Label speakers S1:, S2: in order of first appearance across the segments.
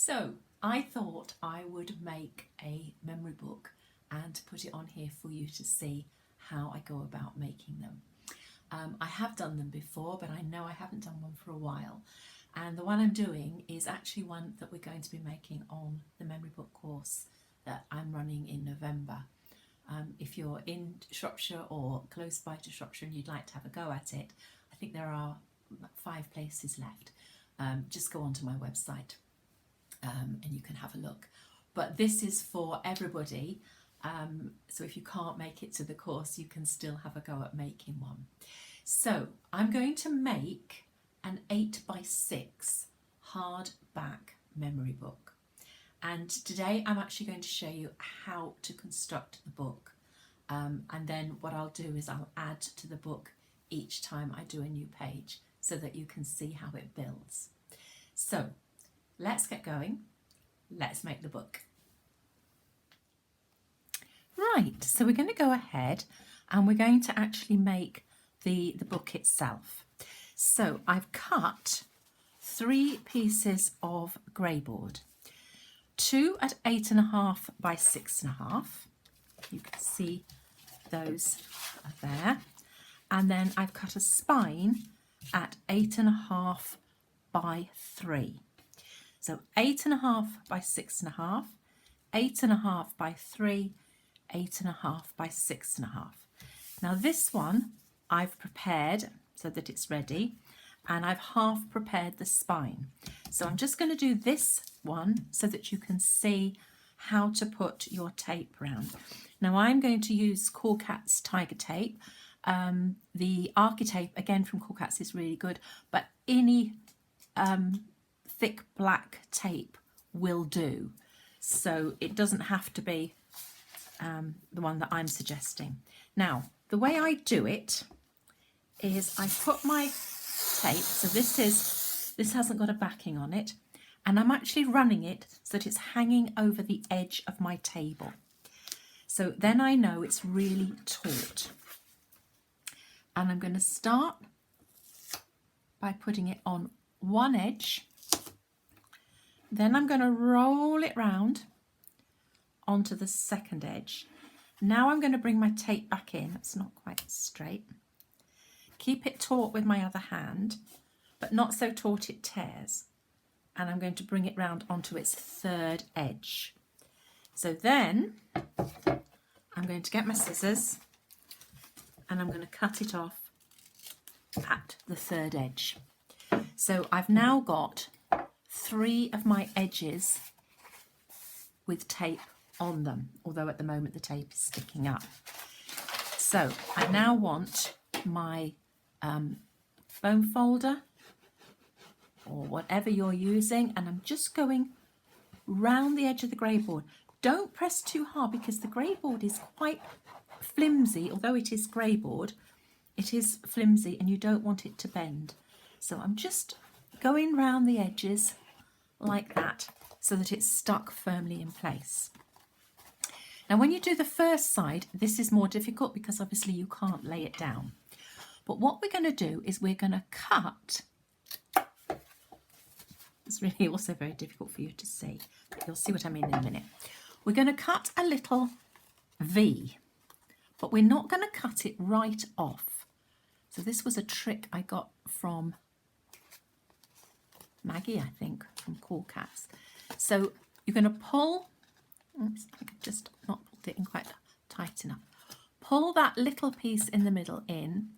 S1: So I thought I would make a memory book and put it on here for you to see how I go about making them. I have done them before, but I know I haven't done one for a while. And the one I'm doing is actually one that we're going to be making on the memory book course that I'm running in November. If you're in Shropshire or close by to Shropshire and you'd like to have a go at it, I think there are 5 places left. Just go onto my website and you can have a look. But this is for everybody. So if you can't make it to the course, you can still have a go at making one. So I'm going to make an 8x6 hardback memory book. And today I'm actually going to show you how to construct the book. And then what I'll do is I'll add to the book each time I do a new page so that you can see how it builds. So let's get going. Let's make the book. Right, so we're going to go ahead and we're going to actually make the book itself. So I've cut 3 pieces of grey board, 2 at 8.5 by 6.5. You can see those are there. And then I've cut a spine at 8.5 by 3. So 8.5 by 6.5, 8.5 by 3, 8.5 by 6.5. Now this one I've prepared so that it's ready, and I've half prepared the spine. So I'm just going to do this one so that you can see how to put your tape round. Now I'm going to use Cool Cats Tiger Tape. The Architape again from Cool Cats is really good, but any thick black tape will do. So it doesn't have to be the one that I'm suggesting. Now, the way I do it is I put my tape, so this hasn't got a backing on it, and I'm actually running it so that it's hanging over the edge of my table. So then I know it's really taut. And I'm going to start by putting it on one edge. Then I'm going to roll it round onto the second edge. Now I'm going to bring my tape back in. It's not quite straight. Keep it taut with my other hand, but not so taut it tears. And I'm going to bring it round onto its third edge. So then I'm going to get my scissors and I'm going to cut it off at the third edge. So I've now got 3 of my edges with tape on them, although at the moment the tape is sticking up. So I now want my foam folder or whatever you're using, and I'm just going round the edge of the grey board. Don't press too hard because the grey board is quite flimsy. Although it is grey board, it is flimsy and you don't want it to bend. So I'm just going round the edges like that so that it's stuck firmly in place. Now when you do the first side, this is more difficult because obviously you can't lay it down. But what we're going to do is we're going to cut. It's really also very difficult for you to see, but you'll see what I mean in a minute. We're going to cut a little V, but we're not going to cut it right off. So this was a trick I got from Maggie, I think, from Cool Cats. So you're going to pull, oops, I could just not pulled it in quite tight enough. Pull that little piece in the middle in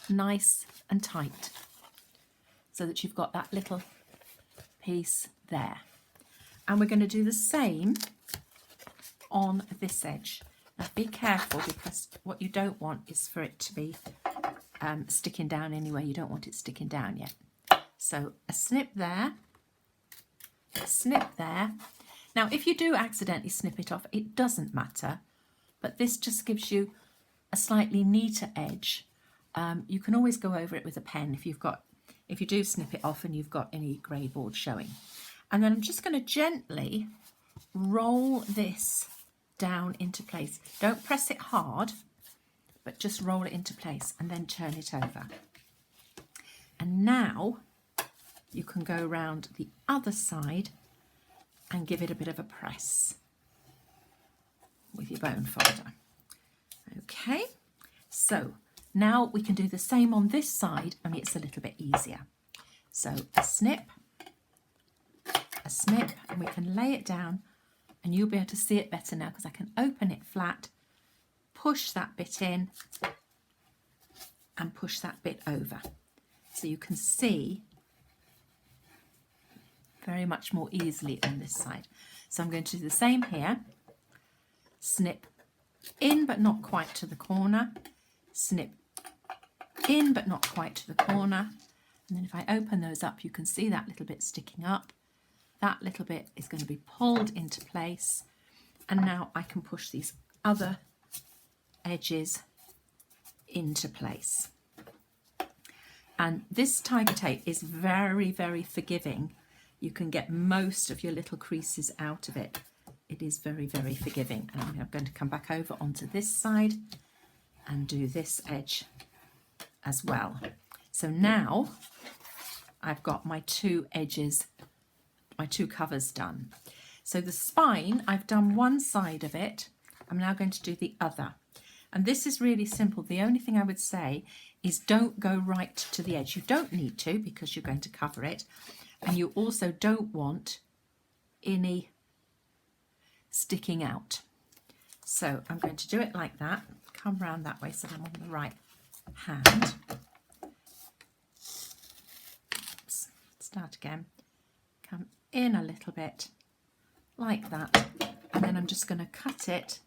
S1: nice and tight so that you've got that little piece there. And we're going to do the same on this edge. Now be careful because what you don't want is for it to be sticking down anyway. You don't want it sticking down yet. So a snip there, a snip there. Now if you do accidentally snip it off, it doesn't matter, but this just gives you a slightly neater edge. You can always go over it with a pen if you do snip it off and you've got any grey board showing. And then I'm just going to gently roll this down into place. Don't press it hard, but just roll it into place and then turn it over. And now you can go round the other side and give it a bit of a press with your bone folder. Okay, so now we can do the same on this side, only it's a little bit easier. So a snip, and we can lay it down, and you'll be able to see it better now because I can open it flat, push that bit in, and push that bit over. So you can see very much more easily on this side. So I'm going to do the same here. Snip in but not quite to the corner, snip in but not quite to the corner, and then if I open those up you can see that little bit sticking up. That little bit is going to be pulled into place, and now I can push these other edges into place. And this tiger tape is very, very forgiving. You can get most of your little creases out of it. It is very, very forgiving. And I'm going to come back over onto this side and do this edge as well. So now I've got my two edges, my two covers done. So the spine, I've done one side of it. I'm now going to do the other. And this is really simple. The only thing I would say is don't go right to the edge. You don't need to because you're going to cover it. And you also don't want any sticking out. So I'm going to do it like that. Come round that way so I'm on the right hand. Oops. Start again. Come in a little bit like that. And then I'm just going to cut it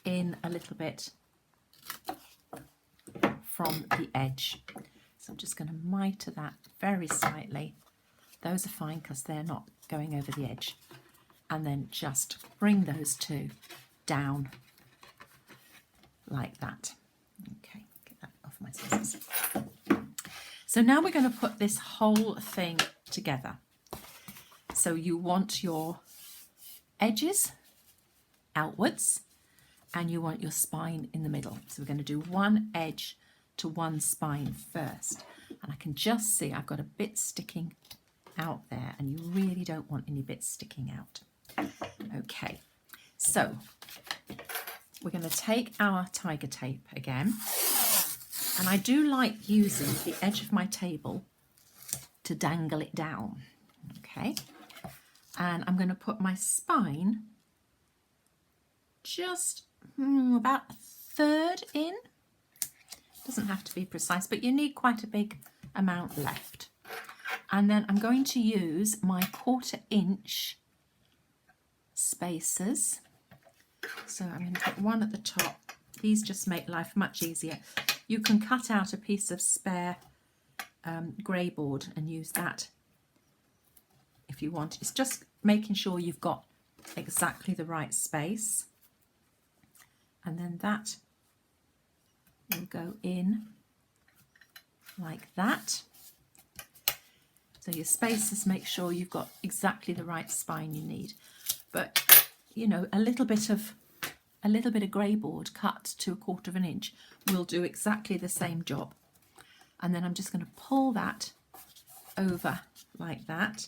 S1: in a little bit from the edge. So I'm just going to miter that very slightly. Those are fine because they're not going over the edge. And then just bring those two down like that. Okay, get that off my scissors. So now we're going to put this whole thing together. So you want your edges outwards and you want your spine in the middle. So we're going to do one edge to one spine first. And I can just see I've got a bit sticking out there, and you really don't want any bits sticking out. Okay, so we're going to take our tiger tape again. And I do like using the edge of my table to dangle it down. Okay, and I'm going to put my spine just about a third in. Doesn't have to be precise, but you need quite a big amount left. And then I'm going to use my 1/4 inch spacers. So I'm going to put one at the top. These just make life much easier. You can cut out a piece of spare grey board and use that if you want. It's just making sure you've got exactly the right space. And then that will go in like that. So your spacers, make sure you've got exactly the right spine you need. But you know, a little bit of grey board cut to 1/4 inch will do exactly the same job. And then I'm just going to pull that over like that.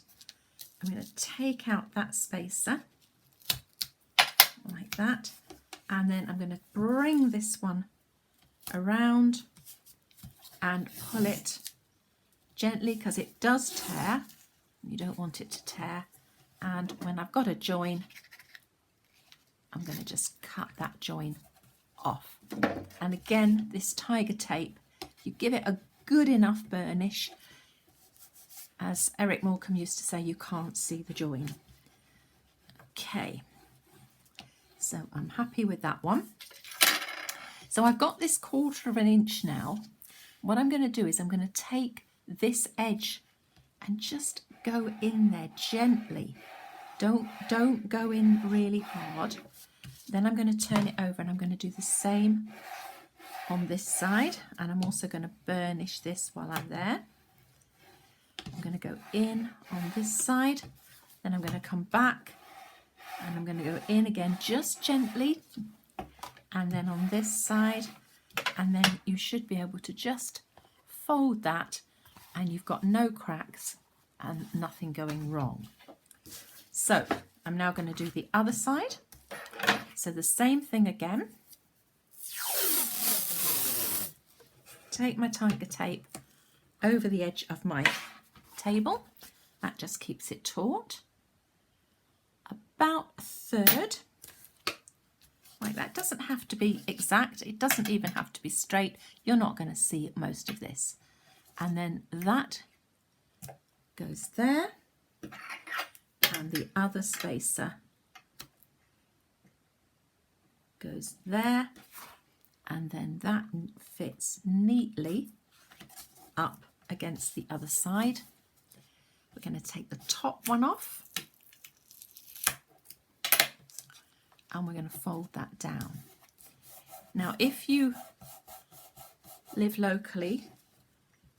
S1: I'm going to take out that spacer like that, and then I'm going to bring this one around and pull it gently because it does tear. You don't want it to tear. And when I've got a join, I'm going to just cut that join off. And again, this tiger tape, you give it a good enough burnish. As Eric Morecambe used to say, you can't see the join. Okay, so I'm happy with that one. So I've got this 1/4 inch now. What I'm going to do is I'm going to take this edge and just go in there gently. Don't go in really hard. Then I'm going to turn it over and I'm going to do the same on this side. And I'm also going to burnish this while I'm there. I'm going to go in on this side. Then I'm going to come back and I'm going to go in again just gently. And then on this side. And then you should be able to just fold that and you've got no cracks and nothing going wrong. So I'm now going to do the other side. So the same thing again. Take my tiger tape over the edge of my table. That just keeps it taut. About a third. Like that. Doesn't have to be exact. It doesn't even have to be straight. You're not going to see most of this. And then that goes there. And the other spacer goes there. And then that fits neatly up against the other side. We're going to take the top one off. And we're going to fold that down. Now, if you live locally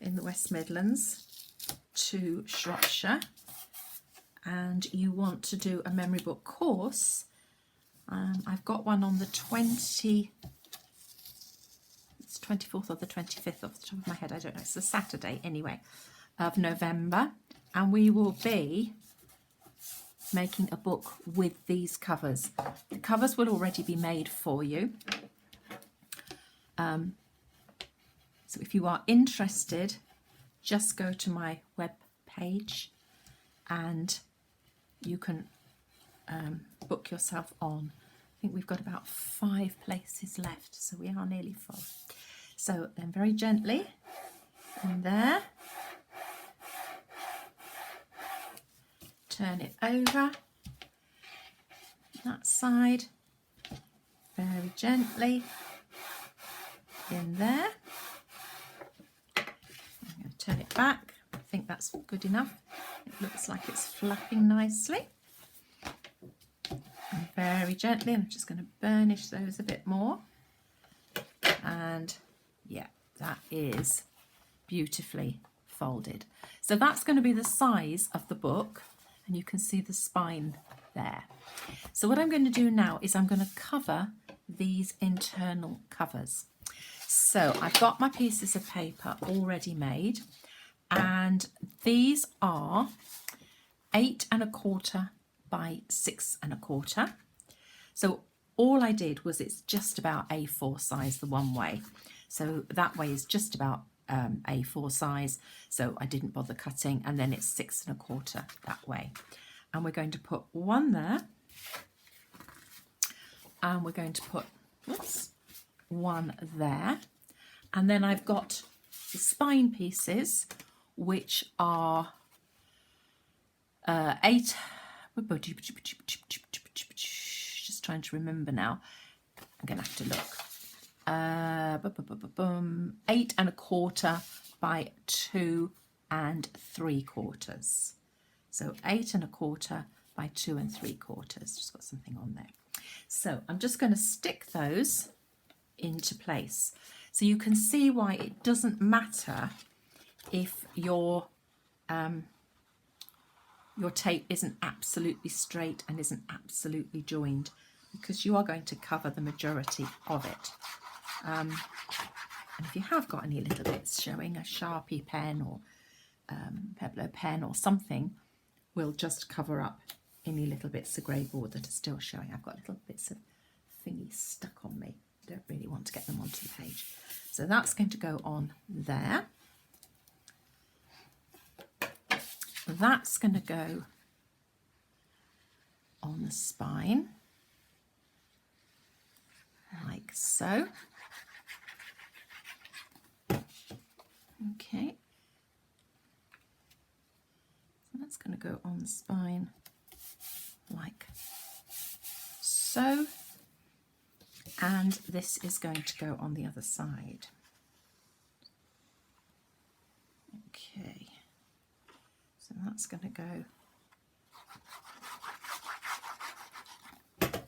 S1: in the West Midlands to Shropshire and you want to do a memory book course, I've got one on the 24th or the 25th off the top of my head, I don't know, it's a Saturday anyway, of November, and we will be making a book with these covers. The covers will already be made for you. So if you are interested, just go to my web page and you can book yourself on. I think we've got about 5 places left, so we are nearly full. So then very gently in there, turn it over that side, very gently in there. I'm going to turn it back. I think that's good enough. It looks like it's flapping nicely. And very gently, I'm just going to burnish those a bit more. And yeah, that is beautifully folded. So that's going to be the size of the book, and you can see the spine there. So what I'm going to do now is I'm going to cover these internal covers. So I've got my pieces of paper already made, and these are 8 1/4 by 6 1/4. So all I did was, it's just about A4 size the one way. So that way is just about A4 size. So I didn't bother cutting, and then it's 6 1/4 that way. And we're going to put one there. And we're going to put, one there. And then I've got the spine pieces, which are 8, just trying to remember now, I'm going to have to look, 8 1/4 by 2 3/4. So 8 1/4 by 2 3/4, just got something on there. So I'm just going to stick those into place. So you can see why it doesn't matter if your tape isn't absolutely straight and isn't absolutely joined, because you are going to cover the majority of it. And if you have got any little bits showing, a Sharpie pen or Peblo pen or something will just cover up any little bits of grey board that are still showing. I've got little bits of thingy stuck on me. I don't really want to get them onto the page. So that's going to go on there. That's going to go on the spine, like so. Okay. So that's going to go on the spine like so. And this is going to go on the other side. Okay. So that's going to go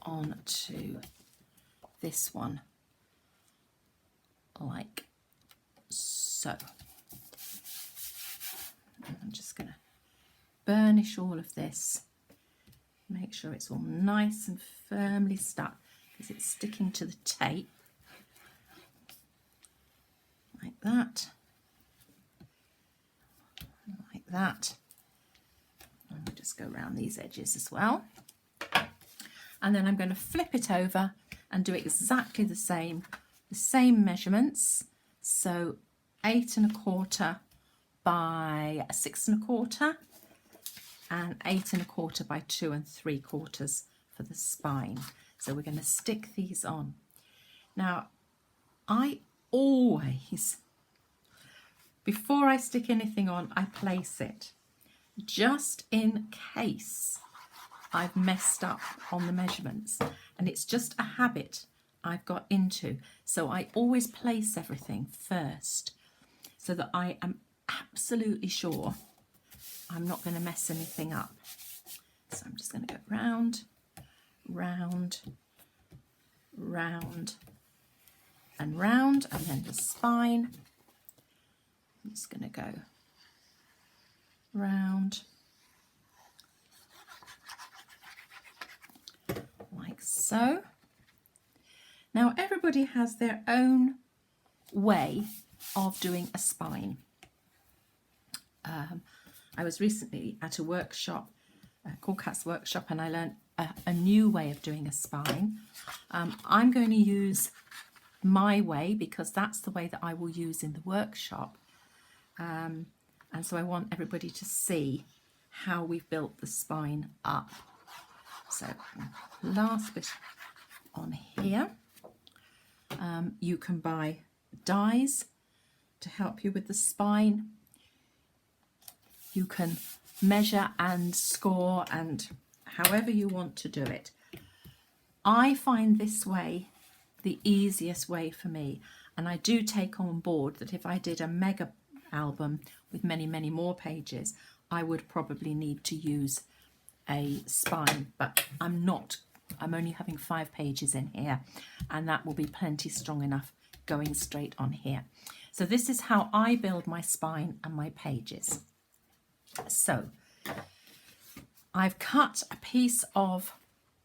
S1: on to this one like so. And I'm just going to burnish all of this, make sure it's all nice and firmly stuck, because it's sticking to the tape like that, like that. And we're just go around these edges as well. And then I'm going to flip it over and do exactly the same measurements. So 8 1/4 by 6 1/4 and 8 1/4 by 2 3/4 for the spine. So we're going to stick these on. Now, I always, before I stick anything on, I place it, just in case I've messed up on the measurements. And it's just a habit I've got into. So I always place everything first so that I am absolutely sure I'm not going to mess anything up. So I'm just going to go round, round, round, and round, and then the spine. I'm just going to go round, like so. Now everybody has their own way of doing a spine. I was recently at a workshop, called Kat's Workshop, and I learned a new way of doing a spine. I'm going to use my way because that's the way that I will use in the workshop. And so I want everybody to see how we've built the spine up. So last bit on here. You can buy dies to help you with the spine. You can measure and score, and however you want to do it. I find this way the easiest way for me, and I do take on board that if I did a mega album with many, many more pages, I would probably need to use a spine, but I'm not. I'm only having 5 pages in here, and that will be plenty strong enough going straight on here. So this is how I build my spine and my pages. So I've cut a piece of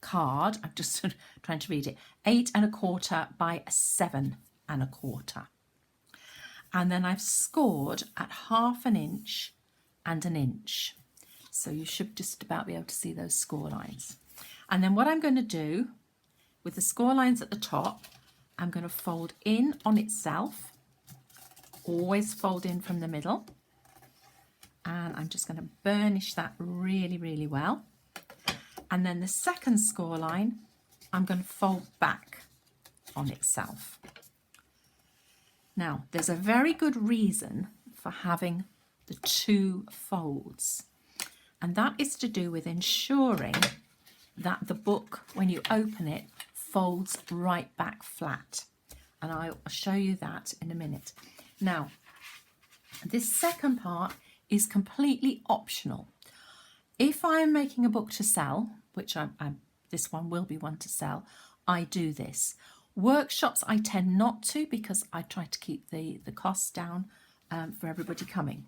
S1: card, I'm just trying to read it, 8 1/4 by 7 1/4. And then I've scored at 1/2 inch and 1 inch. So you should just about be able to see those score lines. And then what I'm going to do with the score lines at the top, I'm going to fold in on itself, always fold in from the middle. And I'm just going to burnish that really, really well. And then the second score line, I'm going to fold back on itself. Now, there's a very good reason for having the 2 folds. And that is to do with ensuring that the book, when you open it, folds right back flat. And I'll show you that in a minute. Now, this second part is completely optional. If I'm making a book to sell, which this one will be one to sell, I do this. Workshops I tend not to because I try to keep the costs down for everybody coming.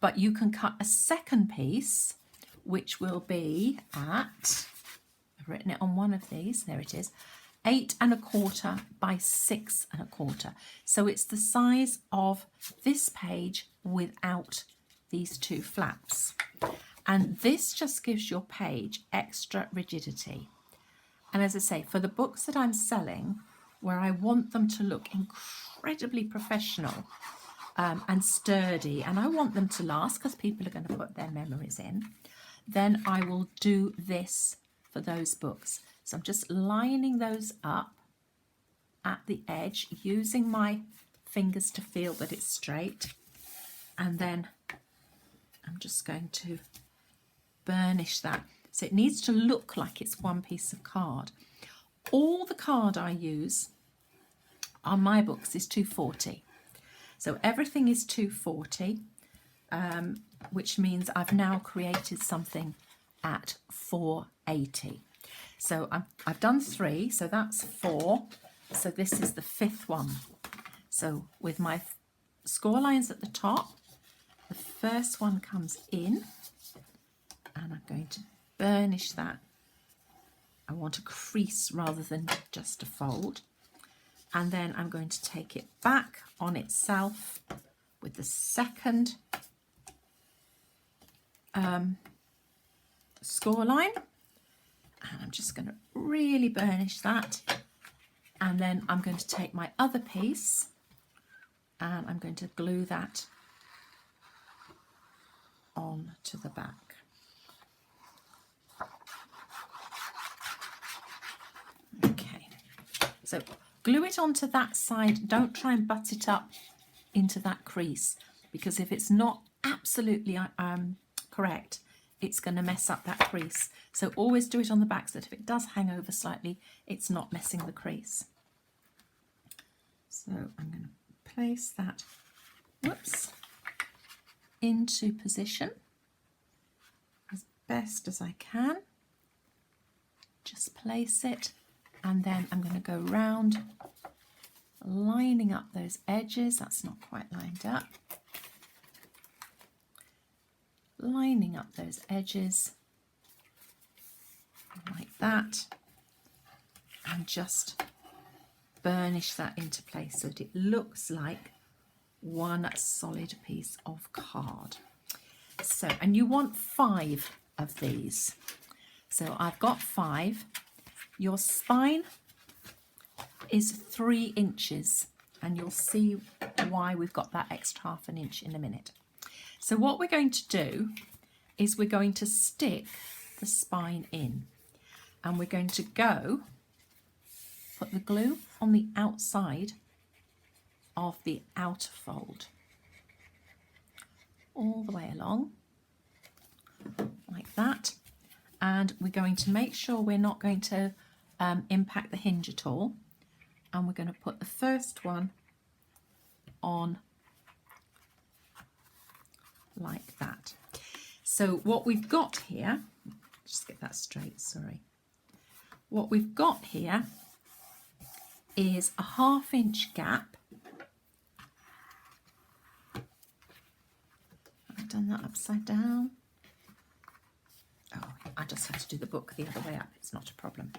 S1: But you can cut a second piece, which will be at, I've written it on one of these, there it is, 8 1/4 by 6 1/4. So it's the size of this page without these 2 flaps. And this just gives your page extra rigidity. And as I say, for the books that I'm selling, where I want them to look incredibly professional and sturdy, and I want them to last because people are going to put their memories in, then I will do this for those books. So I'm just lining those up at the edge, using my fingers to feel that it's straight. And then I'm just going to burnish that. So it needs to look like it's one piece of card. All the card I use on my books is 240. So everything is 240, which means I've now created something at 480. So I've done 3, so that's 4. So this is the 5th one. So with my score lines at the top, the first one comes in, and I'm going to burnish that. I want a crease rather than just a fold. And then I'm going to take it back on itself with the second score line, and I'm just going to really burnish that, and then I'm going to take my other piece and I'm going to glue that on to the back. Okay, so glue it onto that side. Don't try and butt it up into that crease, because if it's not absolutely correct, it's going to mess up that crease. So always do it on the back so that if it does hang over slightly, it's not messing the crease. So I'm going to place that, whoops, into position as best as I can. Just place it, and then I'm going to go round, lining up those edges. That's not quite lined up. Lining up those edges like that, and just burnish that into place so that it looks like one solid piece of card. So, and you want 5 of these. So I've got 5. Your spine is 3 inches, and you'll see why we've got that extra ½ an inch in a minute. So what we're going to do is we're going to stick the spine in, and we're going to put the glue on the outside of the outer fold, all the way along, like that. And we're going to make sure we're not going to impact the hinge at all. And we're going to put the first one on like that. So what we've got here, just get that straight, sorry. What we've got here is a ½ inch gap. I've done that upside down. Oh, I just have to do the book the other way up. It's not a problem.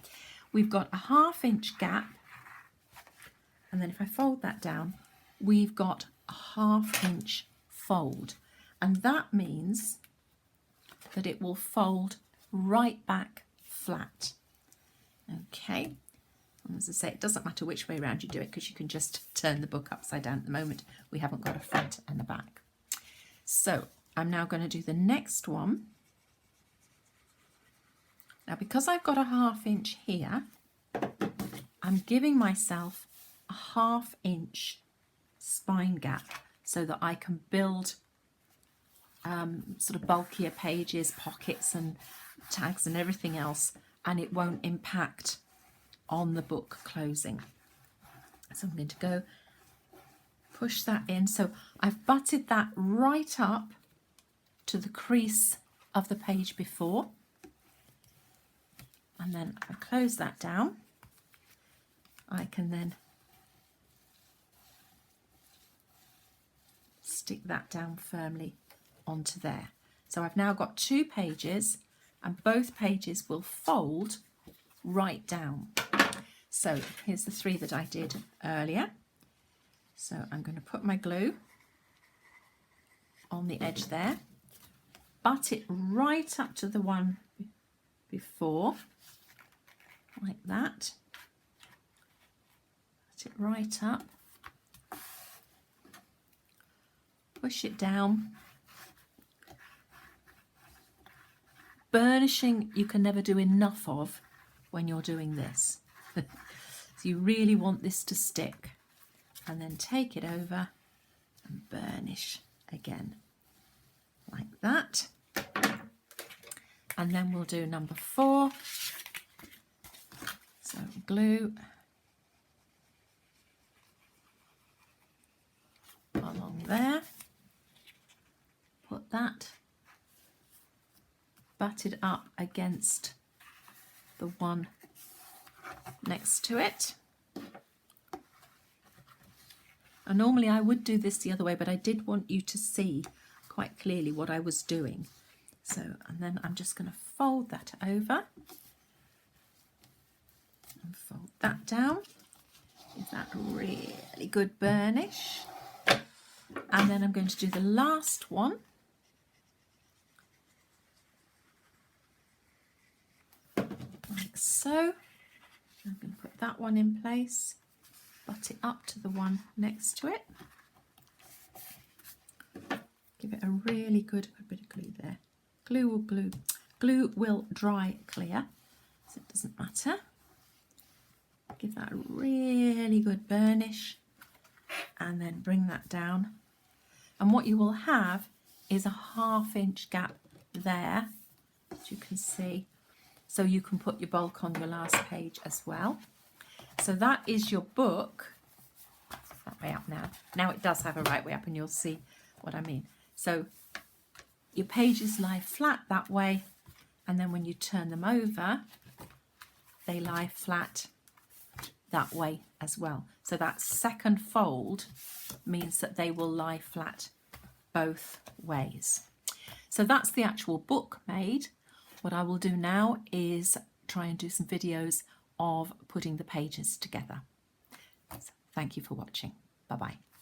S1: We've got a ½ inch gap, and then if I fold that down, we've got a ½ inch fold, and that means that it will fold right back flat. Okay, and as I say, it doesn't matter which way around you do it, because you can just turn the book upside down. At the moment we haven't got a front and a back. So I'm now going to do the next one. Now, because I've got a ½ inch here, I'm giving myself a ½ inch spine gap so that I can build sort of bulkier pages, pockets and tags and everything else, and it won't impact on the book closing. So I'm going to go push that in. So I've butted that right up to the crease of the page before, and then if I close that down, I can then stick that down firmly onto there. So I've now got 2 pages, and both pages will fold right down. So here's the 3 that I did earlier. So I'm going to put my glue on the edge there, butt it right up to the one before, like that. Butt it right up, push it down. Burnishing you can never do enough of when you're doing this. So you really want this to stick, and then take it over and burnish again like that. And then we'll do number 4. So glue along there, put that, butt it up against the one next to it. And normally I would do this the other way, but I did want you to see quite clearly what I was doing. So, and then I'm just going to fold that over and fold that down. Give that really good burnish. And then I'm going to do the last one. like so. I'm going to put that one in place, butt it up to the one next to it. Give it a really good bit of glue there. Glue will dry clear, so it doesn't matter. Give that a really good burnish and then bring that down. And what you will have is a 1/2 inch gap there, as you can see, so you can put your bulk on your last page as well. So that is your book. That way up now. Now it does have a right way up and you'll see what I mean. So your pages lie flat that way, and then when you turn them over, they lie flat that way as well. So that second fold means that they will lie flat both ways. So that's the actual book made. What I will do now is try and do some videos of putting the pages together. So thank you for watching. Bye-bye.